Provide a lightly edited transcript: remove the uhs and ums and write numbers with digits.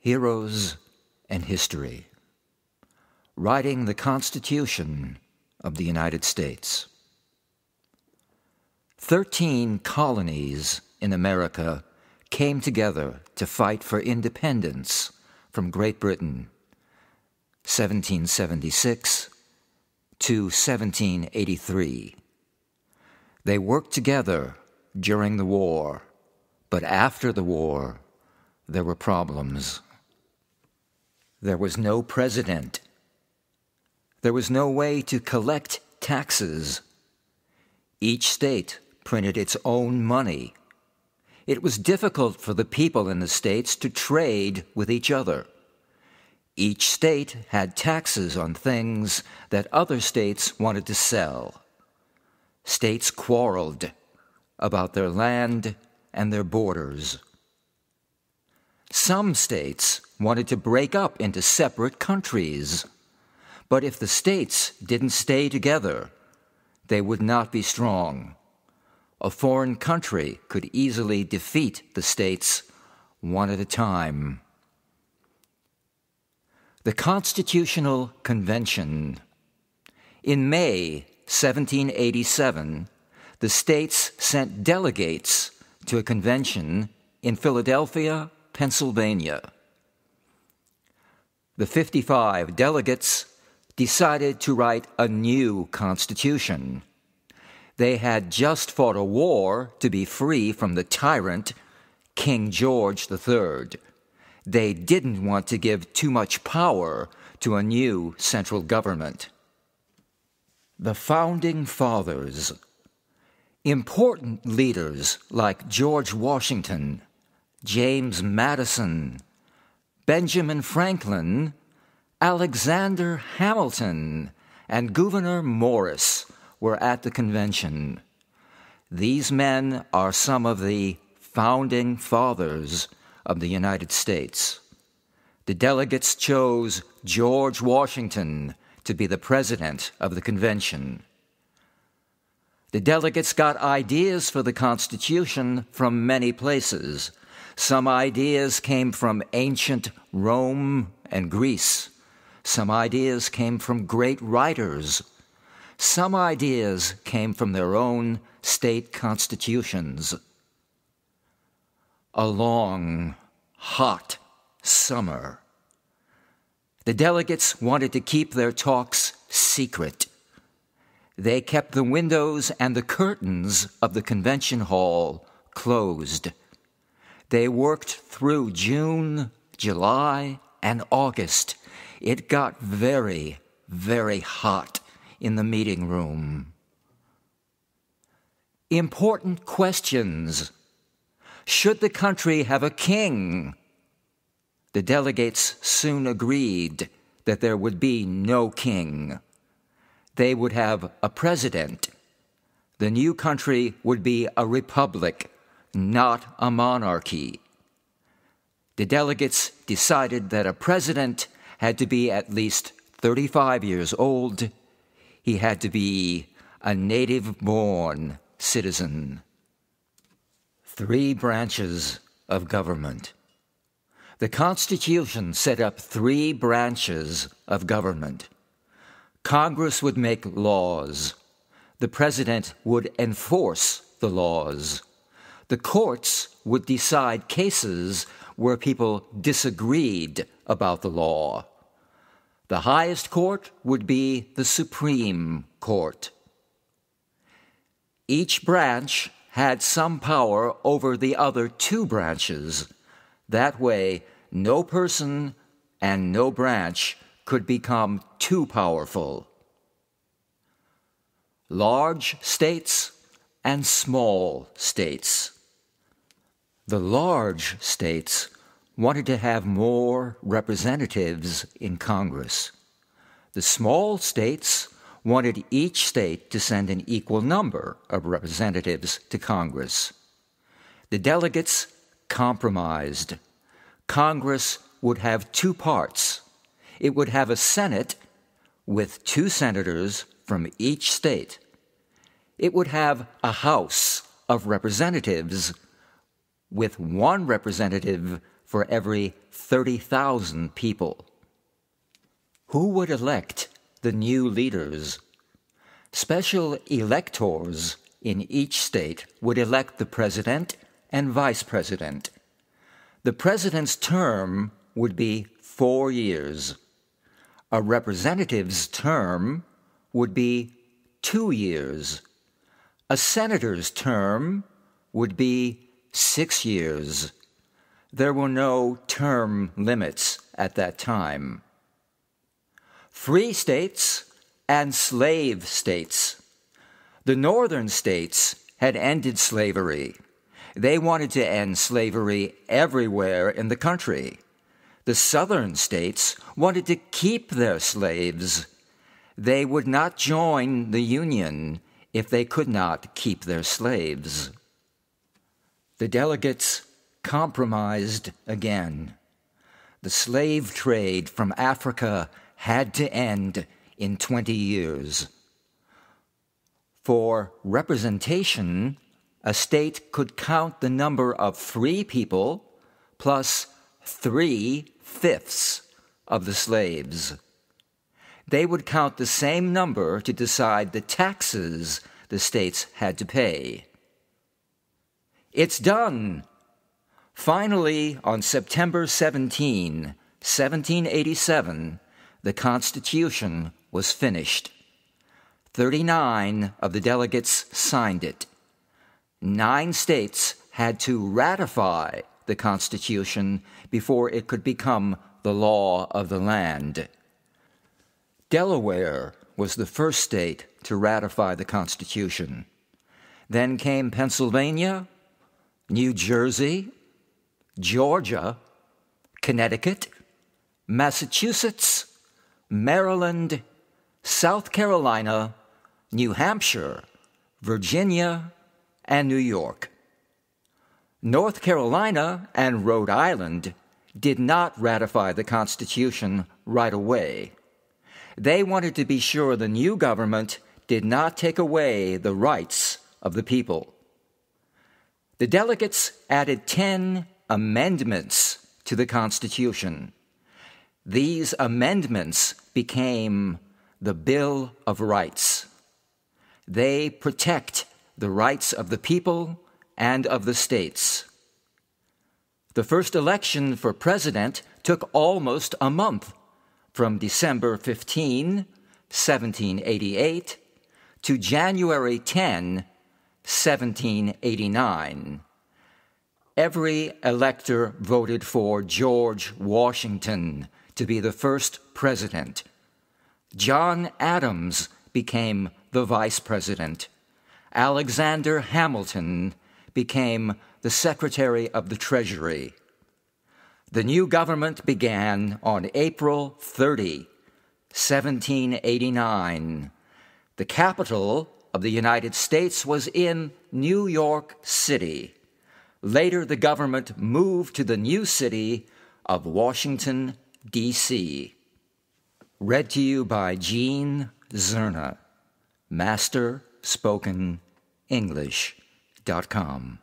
Heroes and History. Writing the Constitution of the United States. 13 colonies in America came together to fight for independence from Great Britain, 1776 to 1783. They worked together during the war, but after the war, there were problems. There was no president. There was no way to collect taxes. Each state printed its own money. It was difficult for the people in the states to trade with each other. Each state had taxes on things that other states wanted to sell. States quarreled about their land and their borders. Some states wanted to break up into separate countries, but if the states didn't stay together, they would not be strong. A foreign country could easily defeat the states one at a time. The Constitutional Convention. In May 1787, the states sent delegates to a convention in Philadelphia, Pennsylvania. The 55 delegates decided to write a new constitution. They had just fought a war to be free from the tyrant, King George III. They didn't want to give too much power to a new central government. The Founding Fathers. Important leaders like George Washington, James Madison, Benjamin Franklin, Alexander Hamilton, and Gouverneur Morris were at the convention. These men are some of the founding fathers of the United States. The delegates chose George Washington to be the president of the convention. The delegates got ideas for the Constitution from many places. Some ideas came from ancient Rome and Greece. Some ideas came from great writers. Some ideas came from their own state constitutions. A long, hot summer. The delegates wanted to keep their talks secret. They kept the windows and the curtains of the convention hall closed. They worked through June, July, and August. It got very, very hot in the meeting room. Important questions. Should the country have a king? The delegates soon agreed that there would be no king. They would have a president. The new country would be a republic, not a monarchy. The delegates decided that a president had to be at least 35 years old. He had to be a native-born citizen. 3 branches of government. The Constitution set up 3 branches of government. Congress would make laws. The president would enforce the laws. The courts would decide cases where people disagreed about the law. The highest court would be the Supreme Court. Each branch had some power over the other 2 branches. That way, no person and no branch could become too powerful. Large states and small states. The large states wanted to have more representatives in Congress. The small states wanted each state to send an equal number of representatives to Congress. The delegates compromised. Congress would have 2 parts. It would have a Senate with 2 senators from each state. It would have a House of Representatives with 1 representative for every 30,000 people. Who would elect the new leaders? Special electors in each state would elect the president and vice president. The president's term would be 4 years. A representative's term would be 2 years. A senator's term would be 6 years. There were no term limits at that time. Free states and slave states. The northern states had ended slavery. They wanted to end slavery everywhere in the country. The southern states wanted to keep their slaves. They would not join the Union if they could not keep their slaves. The delegates compromised again. The slave trade from Africa had to end in 20 years. For representation, a state could count the number of free people plus 3/5 of the slaves. They would count the same number to decide the taxes the states had to pay. It's done! Finally, on September 17, 1787, the Constitution was finished. 39 of the delegates signed it. 9 states had to ratify the Constitution before it could become the law of the land. Delaware was the first state to ratify the Constitution. Then came Pennsylvania, New Jersey, Georgia, Connecticut, Massachusetts, Maryland, South Carolina, New Hampshire, Virginia, and New York. North Carolina and Rhode Island did not ratify the Constitution right away. They wanted to be sure the new government did not take away the rights of the people. The delegates added 10 amendments to the Constitution. These amendments became the Bill of Rights. They protect the rights of the people and of the states. The first election for president took almost a month, from December 15, 1788, to January 10, 1789. Every elector voted for George Washington to be the first president. John Adams became the vice president. Alexander Hamilton became the Secretary of the Treasury. The new government began on April 30, 1789. The capital of the United States was in New York City. Later, the government moved to the new city of Washington, D.C. Read to you by Gene Zerna, MasterSpokenEnglish.com.